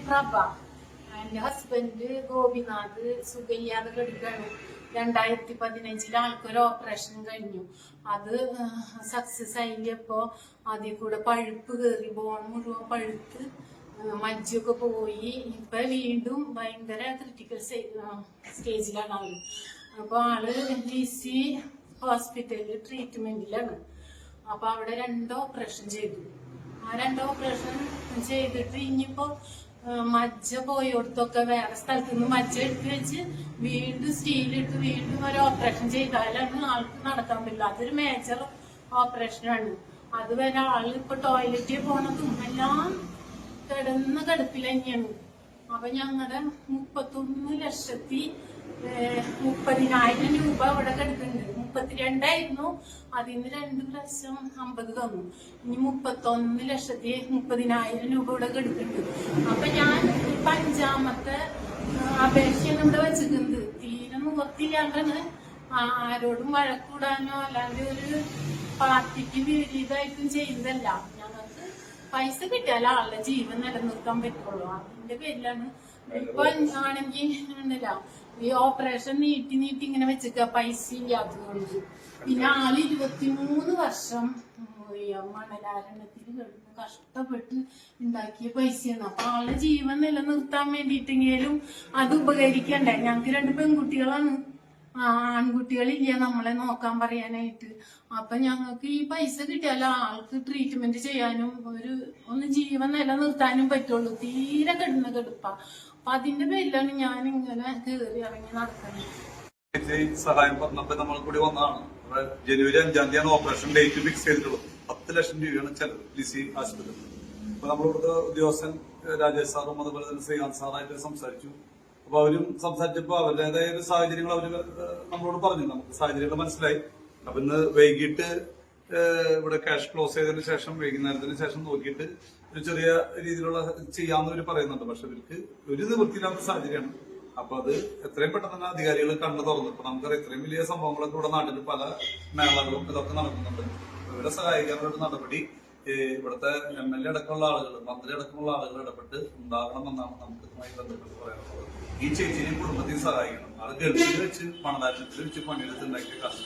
പ്രഭ. എന്റെ ഹസ്ബൻഡ് ഗോപിനാഥ് സുഖയ്യാതെ കിടക്കാണ്. 2015 ആൾക്കൊരു ഓപ്പറേഷൻ കഴിഞ്ഞു. അത് സക്സസ് ആയില്ലപ്പോ അതിൽ കൂടെ പഴുപ്പ് കയറി, ബോൺ മുഴുവൻ പഴുത്ത് മജ്ജൊക്കെ പോയി. ഇപ്പൊ വീണ്ടും ഭയങ്കര ക്രിട്ടിക്കൽ സ്റ്റേജിലാണ് ആള്. അപ്പൊ ആള് DC ഹോസ്പിറ്റലിൽ ട്രീറ്റ്മെന്റിലാണ്. അപ്പൊ അവിടെ 2 ഓപ്പറേഷൻ ചെയ്തു. ആ 2 ഓപ്പറേഷൻ ചെയ്തിട്ട് ഇനിയിപ്പോ മജ്ജ പോയോടത്തൊക്കെ വേറെ സ്ഥലത്ത് നിന്ന് മജ്ജ എടുത്ത് വെച്ച് വീണ്ടും സ്റ്റീലിട്ട് വീണ്ടും ഒരു ഓപ്പറേഷൻ ചെയ്താലാണ് ആൾക്ക് നടക്കാൻ പറ്റില്ല. അതൊരു മേജർ ഓപ്പറേഷനാണ്. അതുവരെ ആള് ഇപ്പൊ ടോയ്ലറ്റിൽ പോണതും എല്ലാം കിടന്ന കിടപ്പിൽ തന്നെയാണ്. അപ്പൊ ഞങ്ങളുടെ 31,30,000 രൂപ ഇവിടെ കിടക്കുന്നുണ്ട്. 32,000 അതിന് 2 പ്രാവശ്യം 50 തന്നു. ഇനി 31,30,000 രൂപ ഇവിടെ കിടക്കുന്നുണ്ട്. അപ്പൊ ഞാൻ 5ാമത്തെ അപേക്ഷയാണ് ഇവിടെ വെച്ചിട്ടുണ്ട്. തീരെ നിവർത്തില്ലാണ്ടാണ്. ആരോടും വഴക്കൂടാനോ അല്ലാണ്ട് ഒരു പാർട്ടിക്ക് വിപരീതമായിട്ടും ചെയ്യുന്നതല്ല. ഞങ്ങൾക്ക് പൈസ കിട്ടിയാൽ ആളുടെ ജീവൻ നിലനിർത്താൻ പറ്റുള്ളൂ. അതിന്റെ പേരിലാണ് ഇപ്പൊ ആണെങ്കിൽ ഉണ്ടല്ല ഈ ഓപ്പറേഷൻ നീട്ടി ഇങ്ങനെ വെച്ചിക്ക പൈസ ഇല്ലാത്തതുകൊണ്ട്. പിന്നെ ആള് 23 വർഷം മണലാരണത്തിൽ കിടന്ന് കഷ്ടപ്പെട്ട് ഉണ്ടാക്കിയ പൈസയാണ്. അപ്പൊ ആളുടെ ജീവൻ നിലനിർത്താൻ വേണ്ടിയിട്ടെങ്കിലും അത് ഉപകരിക്കണ്ടേ. ഞങ്ങക്ക് 2 പെൺകുട്ടികളാണ്. ആൺകുട്ടികളില്ല നമ്മളെ നോക്കാൻ പറയാനായിട്ട്. അപ്പൊ ഞങ്ങൾക്ക് ഈ പൈസ കിട്ടിയാൽ ആൾക്ക് ട്രീറ്റ്മെന്റ് ചെയ്യാനും ഒന്ന് ജീവൻ നിലനിർത്താനും പറ്റുള്ളൂ. തീരെ കിടന്ന കിടപ്പ. അപ്പൊ അതിന്റെ പേരിലാണ് ഞാൻ ഇങ്ങനെ കയറി ഇറങ്ങി നടക്കുന്നത്. സഹായം പറഞ്ഞപ്പോ നമ്മൾ കൂടി വന്നതാണ്. ജനുവരി 5-ാം തീയതിയാണ് ഓപ്പറേഷൻ ഡേറ്റ് ഫിക്സ് ചെയ്തിട്ടുള്ളത്. 10 ലക്ഷം രൂപയാണ് ചെലവ് DC ആശുപത്രി. അപ്പൊ നമ്മളിവിടുത്തെ ഉദ്യോഗസ്ഥൻ രാജേഷ് സാറും അതുപോലെ തന്നെ ശ്രീകാന്ത് സാറായിട്ട് സംസാരിച്ചു. അപ്പൊ അവരും സംസാരിച്ചപ്പോ അവരുടേതായ സാഹചര്യങ്ങൾ അവര് നമ്മളോട് പറഞ്ഞു. നമുക്ക് സാഹചര്യങ്ങൾ മനസ്സിലായി. അപ്പൊ ഇന്ന് വൈകിട്ട് ഇവിടെ ക്യാഷ് ക്ലോസ് ചെയ്തതിനു ശേഷം വൈകുന്നേരത്തിന് ശേഷം നോക്കിയിട്ട് ഒരു ചെറിയ രീതിയിലുള്ള ചെയ്യാമെന്ന് പറയുന്നുണ്ട്. പക്ഷെ ഇവർക്ക് ഒരു നിവൃത്തിയില്ലാത്ത സാഹചര്യമാണ്. അപ്പൊ അത് എത്രയും പെട്ടെന്ന് തന്നെ അധികാരികൾ കണ്ണു തുറന്നു. ഇപ്പൊ നമുക്കറിയാം ഇത്രയും വലിയ സംഭവങ്ങളൊക്കെ ഇവിടെ നാട്ടിൽ പല മേളകളും ഇതൊക്കെ നടക്കുന്നുണ്ട്. ഇവരെ സഹായിക്കാനുള്ള ഒരു നടപടി ഇവിടുത്തെ MLA അടക്കമുള്ള ആളുകൾ, മന്ത്രി അടക്കമുള്ള ആളുകൾ ഇടപെട്ട് ഉണ്ടാകണമെന്നാണ് നമുക്ക് ഇതുമായി ബന്ധപ്പെട്ട് പറയാനുള്ളത്. ഈ ചേച്ചിനെയും കുടുംബത്തെയും സഹായിക്കണം. ആൾ ഗൾഫിൽ വെച്ച് മണലാറ്റത്തിൽ വെച്ച് പണിയെടുത്ത് ഉണ്ടാക്കിയ കാശ്